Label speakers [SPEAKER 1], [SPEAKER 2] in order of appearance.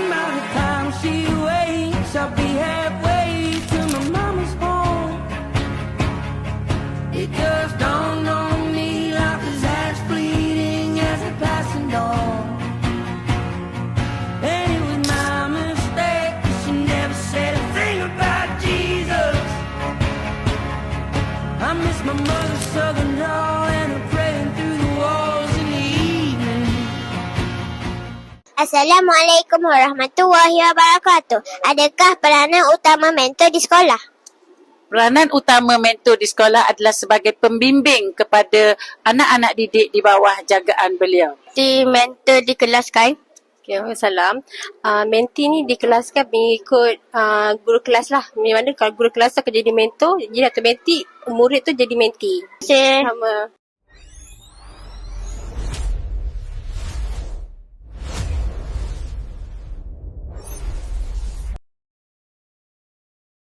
[SPEAKER 1] amount of time she waits, I'll be halfway to my mama's home. It just dawned on me life is as fleeting as a passing dawn. And it was my mistake, 'cause she never said a thing about Jesus. I miss my mother's southern drawl and her praying through the walls in the evening.
[SPEAKER 2] Assalamualaikum warahmatullahi wabarakatuh. Adakah peranan utama mentor di sekolah?
[SPEAKER 3] Peranan utama mentor di sekolah adalah sebagai pembimbing kepada anak-anak didik di bawah jagaan beliau.
[SPEAKER 2] Di mentor di kelas kan?
[SPEAKER 4] Okay, salam. Menti ni dikelaskan mengikut guru kelas lah. Di mana kalau guru kelas akan jadi mentor, jadi atau menti, murid tu jadi menti.
[SPEAKER 2] Saya
[SPEAKER 4] Sama.